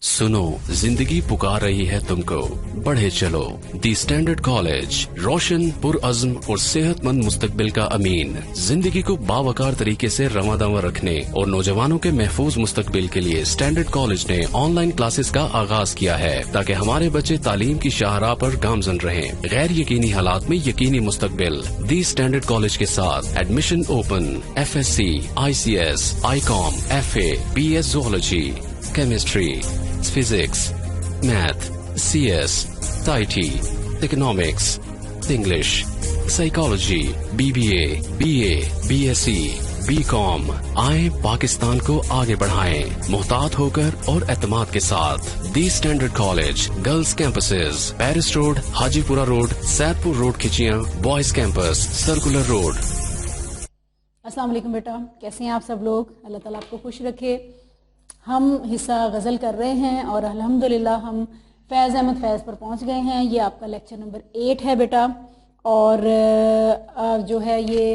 सुनो, जिंदगी पुकार रही है तुमको, बढ़े चलो। दी स्टैंडर्ड कॉलेज, रोशन, पुरअज़्म और सेहतमंद मुस्तकबिल का अमीन। जिंदगी को बावकार तरीके से रवादावा रखने और नौजवानों के महफूज मुस्तकबिल के लिए स्टैंडर्ड कॉलेज ने ऑनलाइन क्लासेस का आगाज किया है, ताकि हमारे बच्चे तालीम की शाहराह पर गामजन रहें। गैर यकीनी हालात में यकीनी मुस्तकबिल। दी स्टैंडर्ड कॉलेज के साथ admission open. FSC, ICS, ICOM, FA, BS Zoology, Chemistry, Physics, Math, CS, IT, Economics, English, Psychology, BBA, BA, BSc, BCom। आए पाकिस्तान को आगे बढ़ाएं, मुहतात होकर और एतमाद के साथ। The standard college, girls campuses, Paris road, Hajipura road, Saidpur road Khichian, boys campus, circular road. अस्सलाम वालेकुम बेटा, कैसे हैं आप सब लोग? अल्लाह ताला आपको खुश रखे। हम हिस्सा गज़ल कर रहे हैं और अल्हम्दुलिल्लाह हम फैज़ अहमद फैज़ पर पहुंच गए हैं। ये आपका लेक्चर नंबर 8 है बेटा, और जो है ये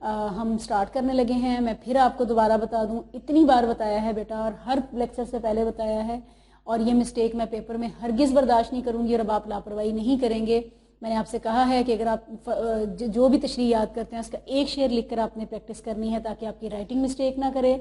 हम स्टार्ट करने लगे हैं। मैं फिर आपको दोबारा बता दूं, इतनी बार बताया है बेटा और हर लेक्चर से पहले बताया है, और ये मिस्टेक मैं पेपर में हरगिज़ बर्दाश्त नहीं करूंगी और अब आप लापरवाही नहीं करेंगे। मैंने आपसे कहा है कि अगर आप जो भी तशरीह याद करते हैं उसका एक शेर लिखकर आपने प्रैक्टिस करनी है, ताकि आपकी राइटिंग मिस्टेक ना करे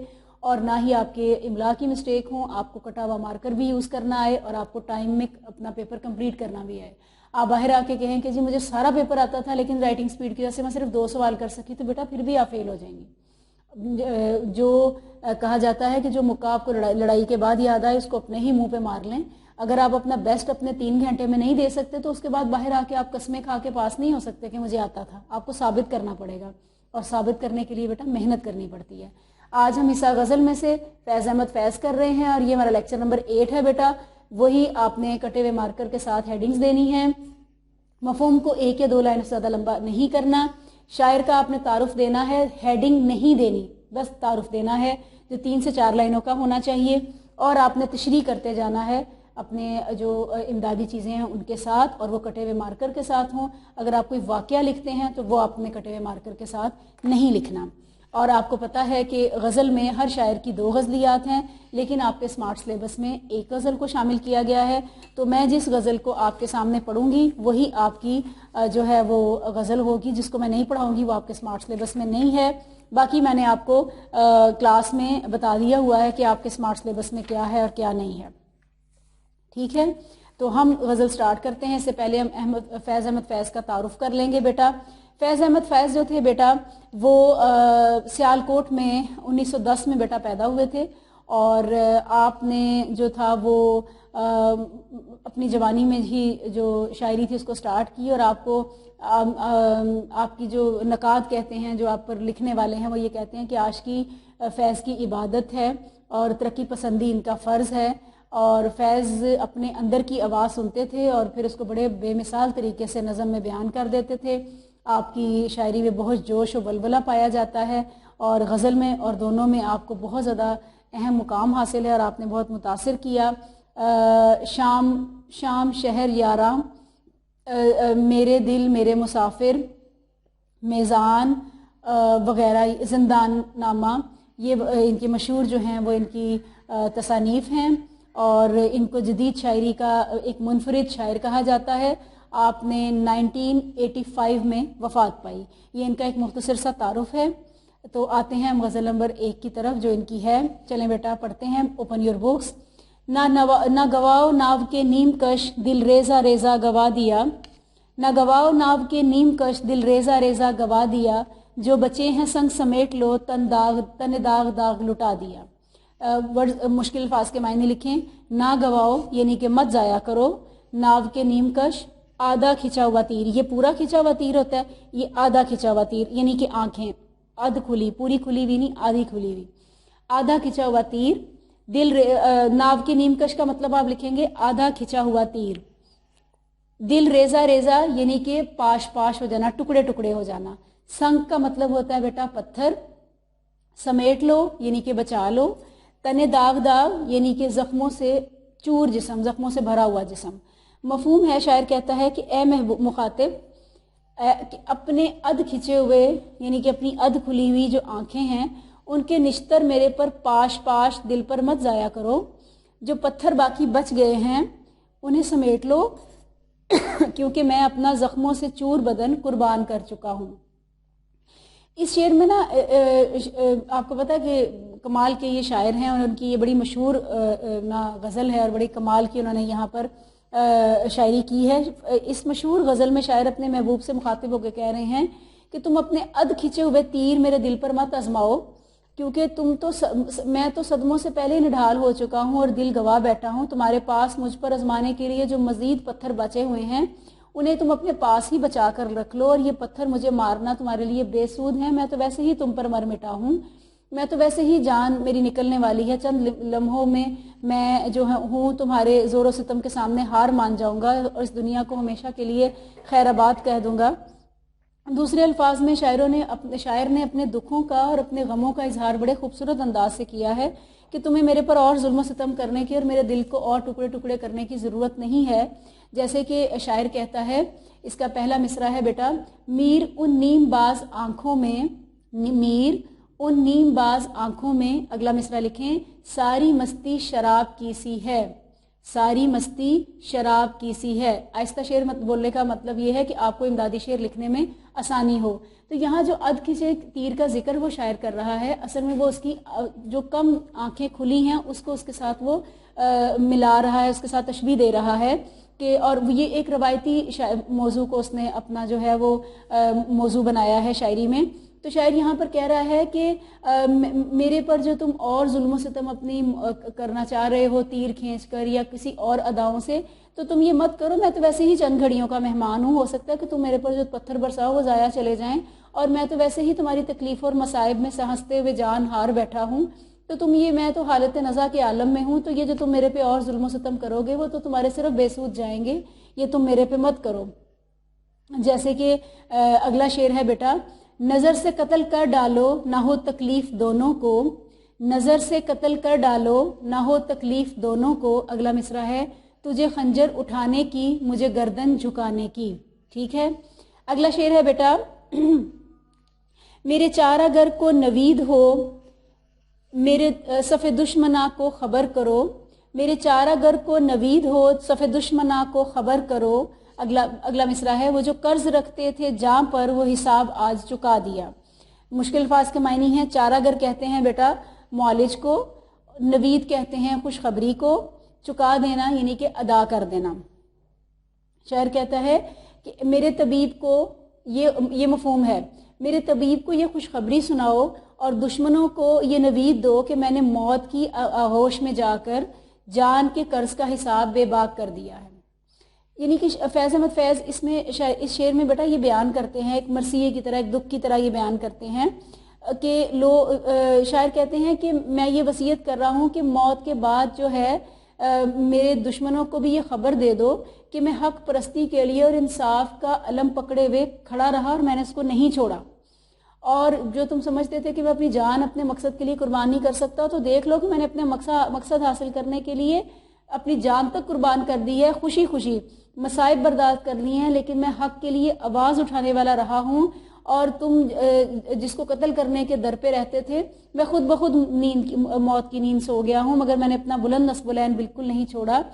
और ना ही आपके इमला की मिस्टेक हो। आपको कटा हुआ मार्कर भी यूज़ करना आए और आपको टाइम में अपना पेपर कंप्लीट करना भी आए। आप बाहर आके कहें कि जी मुझे सारा पेपर आता था लेकिन राइटिंग स्पीड की वजह से मैं सिर्फ 2 सवाल कर सकी, तो बेटा फिर भी आप फेल हो जाएंगे। जो कहा जाता है कि जो मुक्का आपको लड़ाई के बाद याद आए उसको अपने ही मुंह पे मार लें। अगर आप अपना बेस्ट अपने 3 घंटे में नहीं दे सकते तो उसके बाद बाहर आके आप कस्में खा के पास नहीं हो सकते कि मुझे आता था। आपको साबित करना पड़ेगा, और साबित करने के लिए बेटा मेहनत करनी पड़ती है। आज हम हिस्सा गज़ल में से फैज़ अहमद फैज़ कर रहे हैं और ये हमारा लेक्चर नंबर 8 है बेटा। वही आपने कटे हुए मार्कर के साथ हेडिंग्स देनी है। मफ़हूम को 1 या 2 लाइन से ज़्यादा लंबा नहीं करना। शायर का आपने तारुफ देना है, हेडिंग नहीं देनी, बस तारुफ देना है जो 3 से 4 लाइनों का होना चाहिए। और आपने तशरीह करते जाना है अपने जो इमदादी चीज़ें हैं उनके साथ, और वो कटे हुए मार्कर के साथ हों। अगर आप कोई वाक़या लिखते हैं तो वो आपने कटे हुए मार्कर के साथ नहीं लिखना। और आपको पता है कि गज़ल में हर शायर की 2 गज़लियात हैं, लेकिन आपके स्मार्ट सिलेबस में 1 गज़ल को शामिल किया गया है। तो मैं जिस गज़ल को आपके सामने पढ़ूंगी वही आपकी जो है वो गज़ल होगी। जिसको मैं नहीं पढ़ाऊंगी वो आपके स्मार्ट सिलेबस में नहीं है। बाकी मैंने आपको क्लास में बता दिया हुआ है कि आपके स्मार्ट सिलेबस में क्या है और क्या नहीं है। ठीक है, तो हम गज़ल स्टार्ट करते हैं। इससे पहले हम फैज़ अहमद फैज़ का तारुफ कर लेंगे बेटा। फैज़ अहमद फैज़ जो थे बेटा वो सियालकोट में 1910 में बेटा पैदा हुए थे, और आपने जो था वो अपनी जवानी में ही जो शायरी थी उसको स्टार्ट की। और आपको आपकी जो नकाद कहते हैं, जो आप पर लिखने वाले हैं, वो ये कहते हैं कि आशिकी फैज़ की इबादत है और तरक्की पसंदी इनका फ़र्ज़ है। और फैज़ अपने अंदर की आवाज़ सुनते थे और फिर उसको बड़े बेमिसाल तरीके से नज़म में बयान कर देते थे। आपकी शायरी में बहुत जोश और बलबला पाया जाता है, और गज़ल में और दोनों में आपको बहुत ज़्यादा अहम मुकाम हासिल है और आपने बहुत मुतासिर किया। शाम शाम शहर यारा, मेरे दिल मेरे मुसाफिर, मेज़ान वग़ैरह, ज़िंदान नामा, ये इनकी मशहूर जो हैं वो इनकी तसानीफ़ हैं, और इनको जदीद शायरी का एक मुनफरिद शायर कहा जाता है। आपने 1985 में वफ़ात पाई। ये इनका एक मुख्तसर सा तारुफ है। तो आते हैं हम गज़ल नंबर 1 की तरफ जो इनकी है। चलें बेटा पढ़ते हैं। Open your books. ना गवाओ नाव के नीम कश, दिल रेजा रेजा गवा दिया। ना गवाओ नाव के नीम कश, दिल रेजा रेजा गवा दिया। जो बचे हैं संग समेट लो, तन दाग दाग लुटा दिया। वर्ड मुश्किल अल्फाज के मायने लिखें। ना गवाओ यानी कि मत ज़ाया करो। नाव के नीम कश, आधा खिंचा हुआ तीर। ये पूरा खिंचा हुआ तीर होता है, ये आधा खिंचा हुआ तीर यानी कि आंखें आध खुली, पूरी खुली हुई नहीं, आधी खुली हुई। आधा खिंचा हुआ तीर। नाव के नीम कश का मतलब आप लिखेंगे आधा खिंचा हुआ तीर। दिल रेजा रेजा यानी कि पाश पाश हो जाना, टुकड़े टुकड़े हो जाना। संग का मतलब होता है बेटा पत्थर। समेट लो यानी कि बचा लो। तने दाग दाग यानी कि जख्मों से चूर जिस्म, जख्मों से भरा हुआ जिस्म। मफहूम है, शायर कहता है कि ए मुखातिब, अपने अध खिंचे हुए यानी कि अपनी अध खुली हुई जो आंखें हैं उनके निश्तर मेरे पर पाश पाश दिल पर मत जाया करो। जो पत्थर बाकी बच गए हैं उन्हें समेट लो क्योंकि मैं अपना जख्मों से चूर बदन कुर्बान कर चुका हूँ। इस शेर में ना आपको पता है कि कमाल के ये शायर हैं और उनकी ये बड़ी मशहूर ना गज़ल है और बड़ी कमाल की उन्होंने यहाँ पर शायरी की है। इस मशहूर गज़ल में शायर अपने महबूब से मुखातिब होकर कह रहे हैं कि तुम अपने अध खिंचे हुए तीर मेरे दिल पर मत आजमाओ, क्योंकि मैं तो सदमों से पहले निढाल हो चुका हूँ और दिल गवा बैठा हूँ। तुम्हारे पास मुझ पर आजमाने के लिए जो मजीद पत्थर बचे हुए हैं उन्हें तुम अपने पास ही बचा कर रख लो, और ये पत्थर मुझे मारना तुम्हारे लिए बेसूद है। मैं तो वैसे ही तुम पर मर मिटा हूँ, मैं तो वैसे ही जान मेरी निकलने वाली है। चंद लम्हों में मैं जो हूँ तुम्हारे ज़ोर सितम के सामने हार मान जाऊँगा और इस दुनिया को हमेशा के लिए खैराबाद कह दूँगा। दूसरे अल्फाज में शायर ने अपने दुखों का और अपने गमों का इजहार बड़े खूबसूरत अंदाज से किया है कि तुम्हें मेरे पर और जुल्म सितम करने की और मेरे दिल को और टुकड़े टुकड़े करने की ज़रूरत नहीं है। जैसे कि शायर कहता है, इसका पहला मिसरा है बेटा, मीर उन नीमबाज आँखों में, मीर उन नीमबाज आँखों में, अगला मिसरा लिखें, सारी मस्ती शराब की सी है, सारी मस्ती शराब की सी है। आहिस्ता शेर बोलने का मतलब ये है कि आपको इमदादी शेर लिखने में आसानी हो। तो यहाँ जो अध खिंचे तीर का जिक्र वो शायर कर रहा है, असल में वो उसकी जो कम आंखें खुली हैं उसको उसके साथ वो मिला रहा है, उसके साथ तशबीह दे रहा है कि, और ये एक रवायती मौजू को उसने अपना जो है वो मौजू बनाया है शायरी में। तो शायर यहाँ पर कह रहा है कि मेरे पर जो तुम और जुल्म सितम अपनी करना चाह रहे हो तीर खींचकर या किसी और अदाओं से, तो तुम ये मत करो। मैं तो वैसे ही चंद घड़ियों का मेहमान हूँ, हो सकता है कि तुम मेरे पर जो पत्थर बरसाओ वो ज़ाया चले जाएं, और मैं तो वैसे ही तुम्हारी तकलीफ और मसाइब में सहसते हुए जान हार बैठा हूँ। तो तुम ये, मैं तो हालत नज़ा के आलम में हूँ, तो ये जो तुम मेरे पे और जुल्म सितम करोगे वो तो तुम्हारे सिर्फ बेसूद जाएंगे, ये तुम मेरे पे मत करो। जैसे कि अगला शेर है बेटा, नज़र से कत्ल कर डालो ना हो तकलीफ दोनों को, नज़र से कत्ल कर डालो ना हो तकलीफ दोनों को। अगला मिसरा है, तुझे खंजर उठाने की मुझे गर्दन झुकाने की। ठीक है, अगला शेर है बेटा, मेरे चारागर को नवीद हो, मेरे सफ़े दुश्मना को खबर करो, मेरे चारागर को नवीद हो सफ़े दुश्मना को खबर करो। अगला मिसरा है, वो जो कर्ज रखते थे जां पर वो हिसाब आज चुका दिया। मुश्किल अल्फाज के मायने हैं, चारागर कहते हैं बेटा मौलिज को, नवीद कहते हैं खुशखबरी को, चुका देना यानी कि अदा कर देना। शायर कहता है कि मेरे तबीब को ये मफहूम है, मेरे तबीब को ये खुशखबरी सुनाओ और दुश्मनों को ये नवीद दो कि मैंने मौत की आगोश में जाकर जान के कर्ज का हिसाब बेबाक कर दिया है। यानी कि फैज़ अहमद फैज़ इस शेर में बेटा ये बयान करते हैं, एक मरसिये की तरह, एक दुख की तरह ये बयान करते हैं कि शायर कहते हैं कि मैं ये वसीयत कर रहा हूँ कि मौत के बाद जो है मेरे दुश्मनों को भी ये खबर दे दो कि मैं हक परस्ती के लिए और इंसाफ का अलम पकड़े हुए खड़ा रहा और मैंने इसको नहीं छोड़ा। और जो तुम समझते थे कि मैं अपनी जान अपने मकसद के लिए कुर्बान नहीं कर सकता, तो देख लो कि मैंने अपने मकसद हासिल करने के लिए अपनी जान तक कुर्बान कर दी है, खुशी खुशी मसाइब बर्दाश्त कर ली हैं, लेकिन मैं हक के लिए आवाज़ उठाने वाला रहा हूँ। और तुम जिसको कत्ल करने के दर पे रहते थे, मैं खुद ब खुद मौत की नींद सो गया हूँ, मगर मैंने अपना बुलंद नस्बुलैन बिल्कुल नहीं छोड़ा।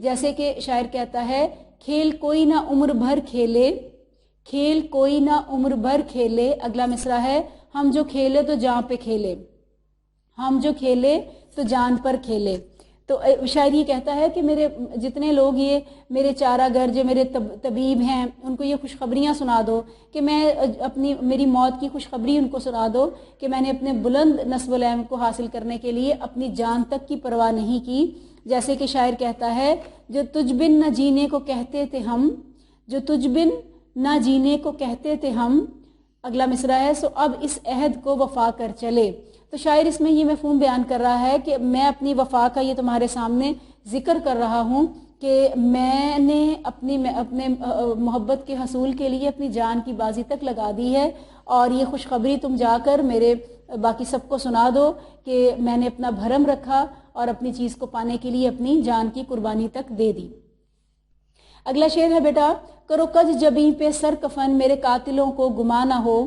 जैसे कि शायर कहता है, खेल कोई ना उम्र भर खेले, खेल कोई ना उम्र भर खेले। अगला मिसरा है, हम जो खेले तो जान पे खेले, हम जो खेले तो जान पर खेले। तो शायर ये कहता है कि मेरे जितने लोग ये मेरे चारागर जो मेरे तबीब हैं उनको ये खुशखबरियाँ सुना दो कि मैं मेरी मौत की खुशखबरी उनको सुना दो कि मैंने अपने बुलंद नस्ब-उल-ऐम को हासिल करने के लिए अपनी जान तक की परवाह नहीं की। जैसे कि शायर कहता है, जो तुझ बिन न जीने को कहते थे हम, जो तुझ बिन न जीने को कहते थे हम। अगला मिसरा है, सो अब इस अहद को वफा कर चले। तो शायर इसमें ये मफहूम बयान कर रहा है कि मैं अपनी वफा का ये तुम्हारे सामने जिक्र कर रहा हूँ कि मैंने अपने मोहब्बत के हसूल के लिए अपनी जान की बाजी तक लगा दी है, और ये खुशखबरी तुम जाकर मेरे बाकी सबको सुना दो कि मैंने अपना भरम रखा और अपनी चीज़ को पाने के लिए अपनी जान की कुर्बानी तक दे दी। अगला शेर है बेटा, करो कज जबी पे सर कफन मेरे कातिलों को गुमा ना हो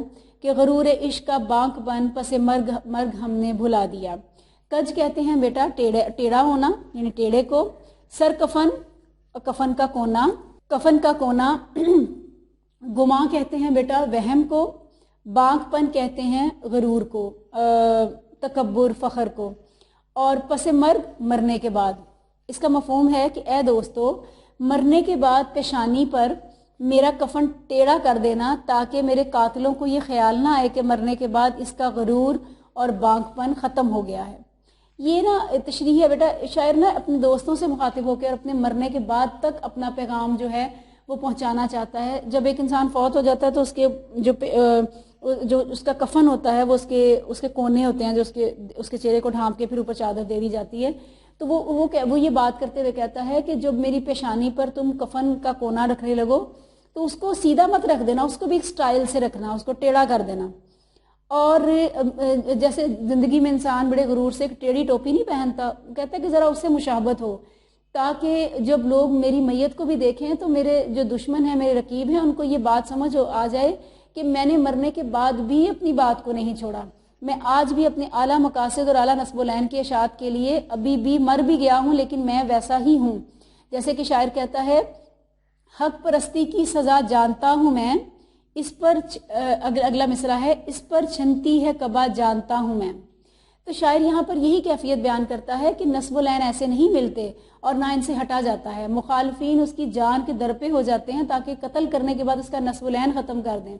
कि गरूर इश्क का बांक बन पसे मर्ग हमने भुला दिया। कज कहते हैं बेटा टेढ़ा होना यानी टेढ़े को। सर कफन, कफन का कोना, कफन का कोना। गुमा कहते हैं बेटा वहम को। बांकपन कहते हैं गरूर को, तकब्बुर, फखर को। और पसे मर्ग, मरने के बाद। इसका मफहूम है कि ए दोस्तों, मरने के बाद पेशानी पर मेरा कफन टेढ़ा कर देना ताकि मेरे कातिलों को ये ख्याल ना आए कि मरने के बाद इसका गरूर और बांकपन ख़त्म हो गया है। ये ना तशरीह है बेटा, शायर ना अपने दोस्तों से मुखातिब होकर अपने मरने के बाद तक अपना पैगाम जो है वो पहुंचाना चाहता है। जब एक इंसान फौत हो जाता है तो उसके जो उसका कफन होता है वो उसके कोने होते हैं जो उसके चेहरे को ढांप के फिर ऊपर चादर दे दी जाती है। तो वो ये बात करते हुए कहता है कि जब मेरी पेशानी पर तुम कफन का कोना रखने लगो तो उसको सीधा मत रख देना, उसको भी एक स्टाइल से रखना, उसको टेढ़ा कर देना। और जैसे जिंदगी में इंसान बड़े गुरूर से एक टेढ़ी टोपी नहीं पहनता, कहता है कि जरा उससे मुशाबत हो ताकि जब लोग मेरी मैयत को भी देखें तो मेरे जो दुश्मन हैं, मेरे रकीब हैं, उनको ये बात समझ आ जाए कि मैंने मरने के बाद भी अपनी बात को नहीं छोड़ा। मैं आज भी अपने आला मकासद और आला नस्बुलैन की इशाअत के लिए अभी भी मर भी गया हूँ, लेकिन मैं वैसा ही हूँ। जैसे कि शायर कहता है, हक परस्ती की सज़ा जानता हूँ मैं, इस पर अगला मिसरा है, इस पर छनती है कबा जानता हूँ मैं। तो शायर यहाँ पर यही कैफियत बयान करता है कि नस्बुलैन ऐसे नहीं मिलते और ना इनसे हटा जाता है। मुखालफीन उसकी जान के दर पे हो जाते हैं ताकि कत्ल करने के बाद उसका नस्बुलैन ख़त्म कर दें,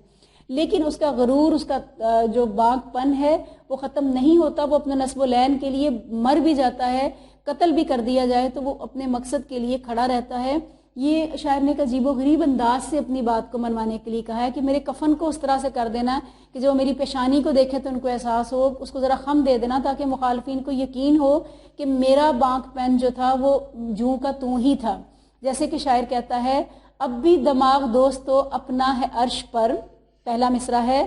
लेकिन उसका गरूर, उसका जो बांकपन है वो ख़त्म नहीं होता। वो अपने नस्बुलैन के लिए मर भी जाता है, कत्ल भी कर दिया जाए तो वो अपने मकसद के लिए खड़ा रहता है। ये शायर ने एक अजीबो गरीब अंदाज से अपनी बात को मनवाने के लिए कहा है कि मेरे कफन को उस तरह से कर देना कि जो मेरी पेशानी को देखे तो उनको एहसास हो, उसको ज़रा खम दे देना ताकि मुखालफिन को यकीन हो कि मेरा बांकपन जो था वो जूं का तू ही था। जैसे कि शायर कहता है, अब भी दिमाग दोस्तों अपना है अर्श पर, पहला मिसरा है,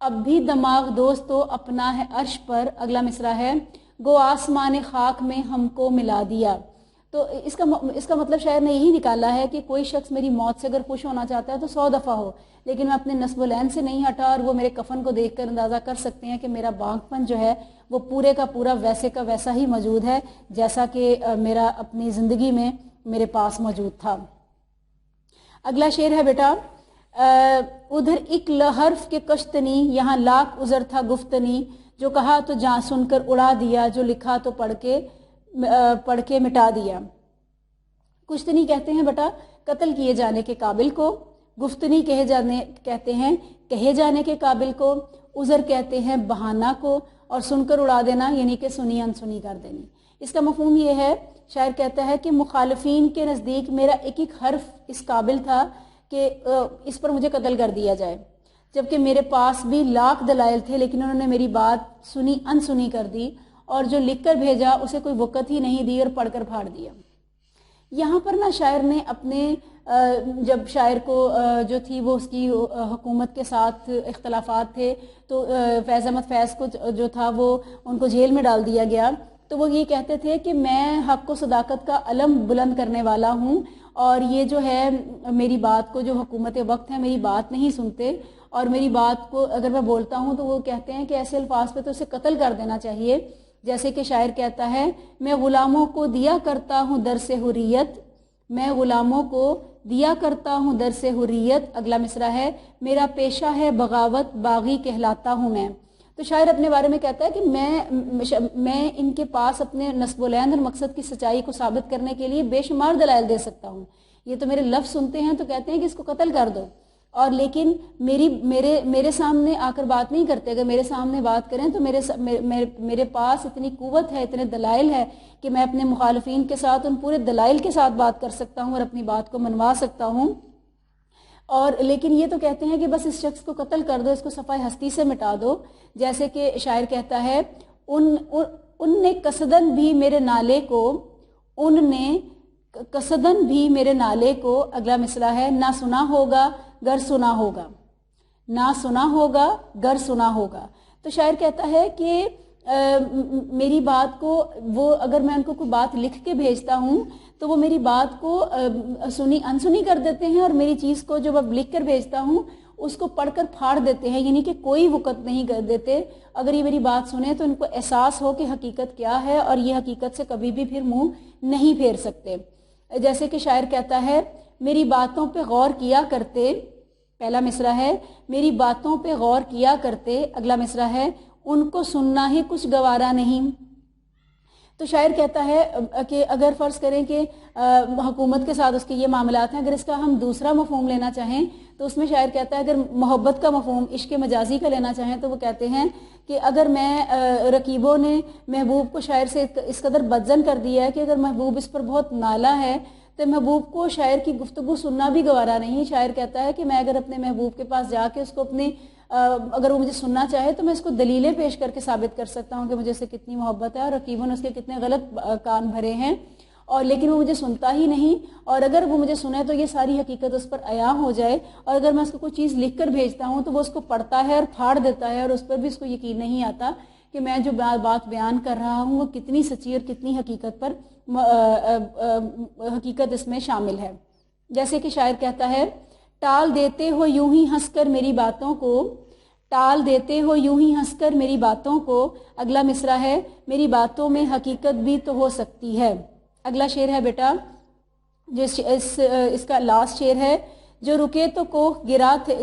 अब भी दिमाग दोस्तों अपना है अर्श पर। अगला मिसरा है, गो आसमान खाक में हमको मिला दिया। तो इसका मतलब शायर ने यही निकाला है कि कोई शख्स मेरी मौत से अगर खुश होना चाहता है तो 100 दफ़ा हो, लेकिन मैं अपने नस्बुलैन से नहीं हटा और वो मेरे कफन को देखकर अंदाज़ा कर सकते हैं कि मेरा बांकपन जो है वो पूरे का पूरा वैसे का वैसा ही मौजूद है जैसा कि मेरा अपनी ज़िंदगी में मेरे पास मौजूद था। अगला शेर है बेटा, उधर एक लहर्फ के कश्तनी, यहाँ लाख उज़र था गुफ्तनी, जो कहा तो जहाँ सुनकर उड़ा दिया, जो लिखा तो पढ़ के मिटा दिया। कुश्तनी कहते हैं बेटा कत्ल किए जाने के काबिल को, गुफ्तनी कहते हैं कहे जाने के काबिल को, उज़र कहते हैं बहाना को, और सुनकर उड़ा देना यानी कि सुनी अनसुनी कर देनी। इसका मफहूम ये है, शायर कहता है कि मुखालफीन के नज़दीक मेरा एक एक हर्फ इस काबिल था कि इस पर मुझे कत्ल कर दिया जाए, जबकि मेरे पास भी लाख दलाइल थे, लेकिन उन्होंने मेरी बात सुनी अनसुनी कर दी और जो लिख कर भेजा उसे कोई वक़्त ही नहीं दी और पढ़कर फाड़ दिया। यहाँ पर ना शायर ने अपने जब शायर को जो थी वो उसकी हुकूमत के साथ इख्तलाफात थे तो फैज़ अहमद फैज़ को जो था वो उनको जेल में डाल दिया गया। तो वो ये कहते थे कि मैं हक़ व सदाकत का अलम बुलंद करने वाला हूँ और ये जो है मेरी बात को जो हुकूमत वक्त है मेरी बात नहीं सुनते, और मेरी बात को अगर मैं बोलता हूँ तो वो कहते हैं कि ऐसे अल्फाज पे तो उसे कत्ल कर देना चाहिए। जैसे कि शायर कहता है, मैं गुलामों को दिया करता हूँ दर से हुर्रियत, मैं गुलामों को दिया करता हूँ दर से हुर्रियत। अगला मिसरा है, मेरा पेशा है बगावत, बागी कहलाता हूँ मैं। तो शायर अपने बारे में कहता है कि मैं इनके पास अपने नस्बुलैन और मकसद की सच्चाई को साबित करने के लिए बेशुमार दलाइल दे सकता हूँ। ये तो मेरे लफ्ज़ सुनते हैं तो कहते हैं कि इसको कत्ल कर दो, और लेकिन मेरे सामने आकर बात नहीं करते। अगर मेरे सामने बात करें तो मेरे पास इतनी कुव्वत है, इतने दलाइल है कि मैं अपने मुखालफीन के साथ उन पूरे दलाइल के साथ बात कर सकता हूँ और अपनी बात को मनवा सकता हूँ। और लेकिन ये तो कहते हैं कि बस इस शख्स को कत्ल कर दो, इसको सफ़ाई हस्ती से मिटा दो। जैसे कि शायर कहता है, उनने कसदन भी मेरे नाले को, उनने कसदन भी मेरे नाले को। अगला मिसरा है, ना सुना होगा गर सुना होगा, ना सुना होगा गर सुना होगा। तो शायर कहता है कि मेरी बात को वो अगर मैं उनको कोई बात लिख के भेजता हूँ तो वो मेरी बात को सुनी अनसुनी कर देते हैं, और मेरी चीज़ को जब अब लिख कर भेजता हूँ اس کو پڑھ کر پھاڑ دیتے ہیں، یعنی کہ کوئی وقت نہیں کر دیتے اگر یہ میری بات سنیں تو ان کو احساس ہو کہ حقیقت کیا ہے، اور یہ حقیقت سے کبھی بھی پھر منہ نہیں پھیر سکتے۔ جیسے کہ شاعر کہتا ہے میری باتوں پہ غور کیا کرتے، پہلا مصرع ہے میری باتوں پہ غور کیا کرتے، اگلا مصرع ہے ان کو سننا ہی کچھ گوارا نہیں۔ تو شاعر کہتا ہے کہ اگر فرض کریں کہ حکومت کے ساتھ اس کے یہ معاملات ہیں، اگر اس کا ہم دوسرا مفہوم لینا چاہیں تو اس میں شاعر کہتا ہے اگر محبت کا مفہوم عشق مجازی کا لینا چاہیں تو وہ کہتے ہیں کہ اگر میں رقیبوں نے محبوب کو شاعر سے اس قدر بدظن کر دیا ہے کہ اگر محبوب اس پر بہت نالا ہے تو محبوب کو شاعر کی گفتگو سننا بھی گوارا نہیں۔ شاعر کہتا ہے کہ میں اگر اپنے محبوب کے پاس جا کے اس کو اپنی اگر وہ مجھے سننا چاہے تو میں اس کو دلیلیں پیش کر کے ثابت کر سکتا ہوں کہ مجھے اس سے کتنی محبت ہے اور رقیبوں نے اس کے کتنے غلط کان بھرے ہیں، اور لیکن وہ مجھے سنتا ہی نہیں، اور اگر وہ مجھے سنے تو یہ ساری حقیقت اس پر عیاں ہو جائے، اور اگر میں اس کو کوئی چیز لکھ کر بھیجتا ہوں تو وہ اس کو پڑھتا ہے اور پھاڑ دیتا ہے، اور اس پر بھی اس کو یقین نہیں آتا کہ میں جو بات بیان کر رہا ہوں وہ کتنی سچی اور کتنی حقیقت اس میں شامل ہے۔ جیسے کہ شاعر کہتا ہے ٹال دیتے ہو یوں ہی ہنس کر میری باتوں کو، ٹال دیتے ہو یوں ہی ہنس کر میری باتوں کو، اگلا مصرع ہے میری باتوں میں حقیقت بھی تو ہو سکتی ہے۔ اگلا شعر ہے بیٹا جو اس کا لاسٹ شعر ہے جو رکے تو کوہ گرا تھے،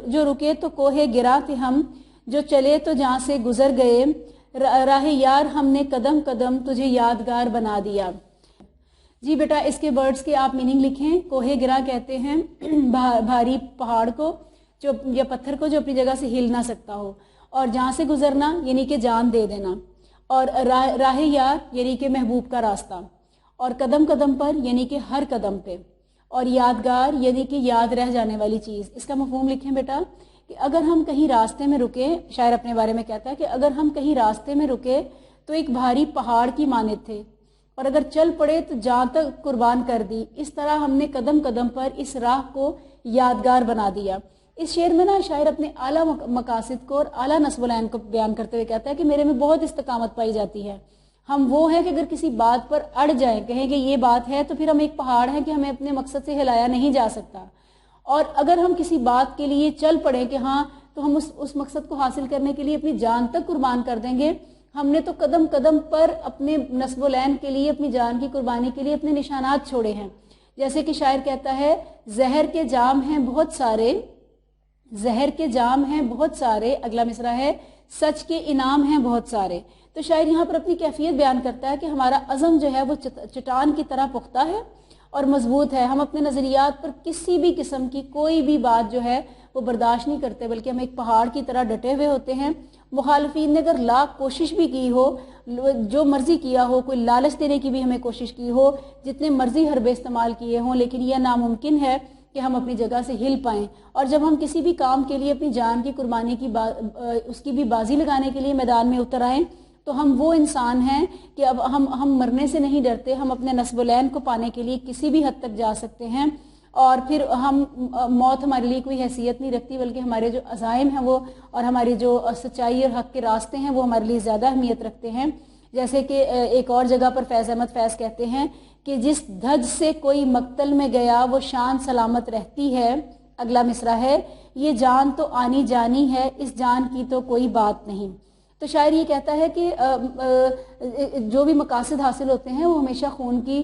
جو رکے تو کوہ گرا تھے ہم، جو چلے تو جہاں سے گزر گئے، راہ یار ہم نے قدم قدم تجھے یادگار بنا دیا۔ جی بیٹا اس کے ورڈز کے آپ میننگ لکھیں۔ کوہ گرا کہتے ہیں بھاری پہاڑ کو جو یا پتھر کو جو اپنی جگہ سے ہل نہ سکتا ہو، اور جہاں سے گزرنا یعنی کہ جان دے دینا، اور راہ یار یعنی کہ محبوب کا راستہ، اور قدم قدم پر یعنی کہ ہر قدم پہ، اور یادگار یعنی کہ یاد رہ جانے والی چیز۔ اس کا مفہوم لکھیں بیٹا کہ اگر ہم کہیں راستے میں رکے، شاعر اپنے بارے میں کہتا ہے کہ اگر ہم کہیں راستے میں رکے تو ایک بھاری پہاڑ کی مانند تھے، اور اگر چل پڑے تو جان تک قربان کر دی، اس طرح ہم نے قدم قدم پر اس راہ کو یادگار بنا دیا۔ اس شعر میں نا شاعر اپنے اعلیٰ مقاصد کو اور اعلیٰ نصب العین کو بیان کرتے ہوئے کہتا ہے کہ میرے میں بہت استقامت پائی جاتی ہے۔ ہم وہ ہیں کہ اگر کسی بات پر اڑ جائیں، کہیں کہ یہ بات ہے، تو پھر ہم ایک پہاڑ ہیں کہ ہمیں اپنے مقصد سے ہلایا نہیں جا سکتا، اور اگر ہم کسی بات کے لیے چل پڑیں کہ ہاں تو ہم اس مقصد کو حاصل کرنے کے لیے اپنی جان تک قربان کر دیں گے۔ ہم نے تو قدم قدم پر اپنے نصب العین کے لیے، اپنی جان کی قربانی کے لیے اپنے نشانات چھوڑے ہیں۔ جیسے کہ شاعر کہتا ہے زہر کے جام ہیں بہت سارے، زہر کے جام ہیں بہت سارے، اگلا مصرع ہے سچ کے انعام ہیں بہت سارے۔ تو شاعر یہاں پر اپنی کیفیت بیان کرتا ہے کہ ہمارا عزم جو ہے وہ چٹان کی طرح پختہ ہے اور مضبوط ہے۔ ہم اپنے نظریات پر کسی بھی قسم کی کوئی بھی بات جو ہے وہ برداشت نہیں کرتے، بلکہ ہم ایک پہاڑ کی طرح ڈٹے ہوئے ہوتے ہیں۔ مخالفین نے اگر لاکھ کوشش بھی کی ہو، جو مرضی کیا ہو، کوئی لالچ دینے کی بھی ہمیں کوشش کی ہو، جتنے مرضی حربے استعمال کیے ہوں، لیکن یہ ناممکن ہے کہ ہم اپنی جگہ سے ہل پائیں۔ اور جب ہم کسی بھی کام کے لیے اپنی جان کی قربانی کی اس کی بھی بازی لگانے کے لیے میدان میں اتر آئیں تو ہم وہ انسان ہیں کہ اب ہم مرنے سے نہیں ڈرتے، ہم اپنے نصب العین کو پانے کے لیے کسی بھی حد تک جا سکتے ہیں، اور پھر موت ہمارے لیے کوئی حیثیت نہیں رکھتی، بلکہ ہمارے جو عزائم ہیں وہ اور ہماری جو سچائی اور حق کے راستے ہیں وہ ہمارے لیے زیادہ اہمیت رکھتے ہیں۔ جیسے کہ ایک اور جگہ پر فیض احمد فیض کہتے ہیں کہ جس دھج سے کوئی مقتل میں گیا وہ شان سلامت رہتی ہے، اگلا مصرع ہے یہ جان تو آنی جانی ہے، اس جان کی تو کوئی بات نہیں۔ تو شاعر یہ کہتا ہے کہ جو بھی مقاصد حاصل ہوتے ہیں وہ ہمیشہ خون کی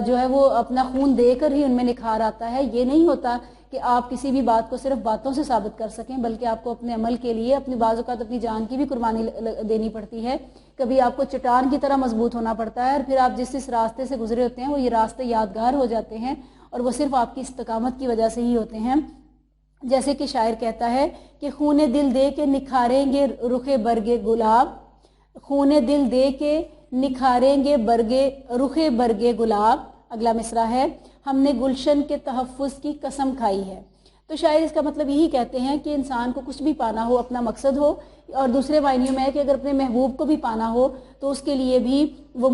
جو ہے وہ اپنا خون دے کر ہی ان میں نکھار آتا ہے۔ یہ نہیں ہوتا کہ آپ کسی بھی بات کو صرف باتوں سے ثابت کر سکیں، بلکہ آپ کو اپنے عمل کے لیے اپنی بعض اوقات اپنی جان کی بھی قربانی دینی پڑتی ہے۔ کبھی آپ کو چٹان کی طرح مضبوط ہونا پڑتا ہے، اور پھر آپ جس راستے سے گزرے ہوتے ہیں وہ یہ راستے یادگار ہو جاتے ہیں، اور وہ صرف آپ کی استقامت کی وجہ سے ہی ہوتے ہیں۔ جیسے کہ شاعر کہتا ہے کہ خون دل دے کے نکھاریں گے رخ برگ گلاب، خون دل دے کے نکھاریں گے رخ برگ گلاب، اگلا مصرع ہے ہم نے گلشن کے تحفظ کی قسم کھائی ہے۔ تو شاعر اس کا مطلب یہی کہتے ہیں کہ انسان کو کچھ بھی پانا ہو، اپنا مقصد ہو، اور دوسرے معنیوں میں ہے کہ اگر اپنے محبوب کو بھی پانا ہو تو اس کے لیے بھی وہ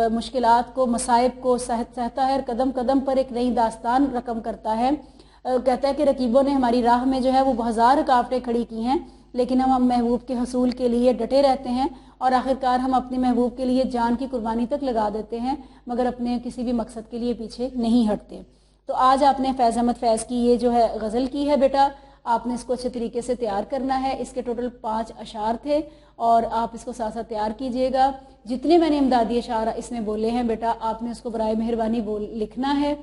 مشکلات کو، مصائب کو سہتا ہے، اور قدم قدم پر ایک نئی داستان رقم کرتا ہے۔ کہتا ہے کہ رقیبوں نے ہماری راہ میں جو ہے وہ ہزار رکاوٹیں کھڑی کی ہیں، لیکن ہم محبوب کے حصول کے لیے ڈٹے رہتے ہیں، اور آخرکار ہم اپنے محبوب کے لیے جان کی قربانی تک لگا دیتے ہیں، مگر اپنے کسی بھی مقصد کے لیے پیچھے نہیں ہٹتے۔ تو آج آپ نے فیض احمد فیض کی یہ جو ہے غزل کی ہے بیٹا، آپ نے اس کو اچھے طریقے سے تیار کرنا ہے. اس کے ٹوٹل 5 اشعار تھے اور آپ اس کو ساتھ ساتھ تیار کیجئے گا. جتنے میں نے امدادی اشعار اس میں بولے ہیں بیٹا، آپ نے اس کو برائے مہربانی لکھنا ہے.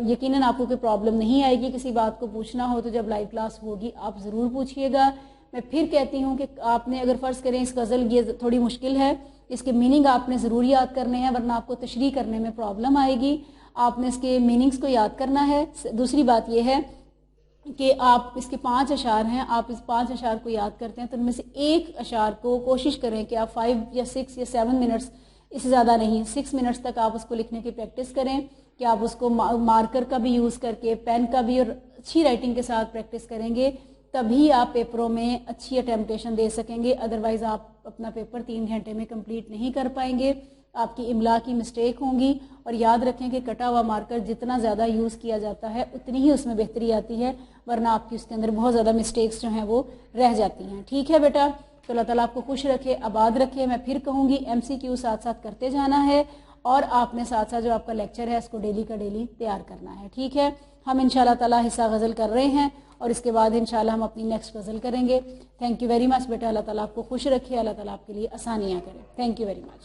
یقیناً آپ کو کوئی پرابلم نہیں آئے گی. کسی بات کو پوچھنا ہو تو جب لائیو کلاس ہوگی آپ ضرور پوچھئے گا. میں پھر کہتی ہوں کہ آپ نے اگر فرض کریں اس غزل یہ تھوڑی مشکل ہے، اس کے میننگ آپ نے ضرور یاد کرنے ہیں ورنہ آپ کو تشریح کرنے میں پرابلم آئے گی. آپ نے اس کے میننگز کو یاد کرنا ہے. دوسری بات یہ ہے کہ آپ اس کے 5 اشعار ہیں، آپ اس 5 اشعار کو یاد کرتے ہیں تو ان میں سے ایک اشعار کو کوشش کریں کہ آپ 5 یا 6 یا 7 منٹس، اس سے زیادہ نہیں 6 منٹس تک آپ اس کو لکھنے کی پریکٹس کریں کہ آپ اس کو مارکر کا بھی یوز کر کے، پین کا بھی، اور اچھی رائٹنگ کے ساتھ پریکٹس کریں گے تبھی آپ پیپروں میں اچھی اٹیمپٹیشن دے سکیں گے. ادروائز آپ اپنا پیپر 3 گھنٹے میں کمپلیٹ نہیں کر پائیں گے. آپ کی املا کی مسٹیک ہوں گی. اور یاد رکھیں کہ کٹا ہوا مارکر جتنا زیادہ یوز کیا جاتا ہے اتنی ہی اس میں بہتری آتی ہے، ورنہ آپ کی اس کے اندر بہت زیادہ مسٹیکس جو ہیں وہ رہ جاتی ہیں. ٹھیک ہے بیٹا؟ تو اللہ تعالیٰ آپ کو خوش رکھے، آباد رکھے. میں پھر کہوں گی MCQ ساتھ ساتھ کرتے جانا ہے اور آپ نے ساتھ ساتھ جو آپ کا لیکچر ہے اس کو ڈیلی کا ڈیلی تیار کرنا ہے. ٹھیک ہے؟ ہم انشاءاللہ تعالیٰ حصہ غزل کر رہے ہیں اور اس کے بعد انشاءاللہ ہم اپنی نیکسٹ غزل کریں گے. تھینک یو ویری مچ بیٹا. اللہ تعالیٰ آپ کو خوش رکھے، اللہ تعالیٰ آپ کے لیے آسانیاں کرے. Thank you very much.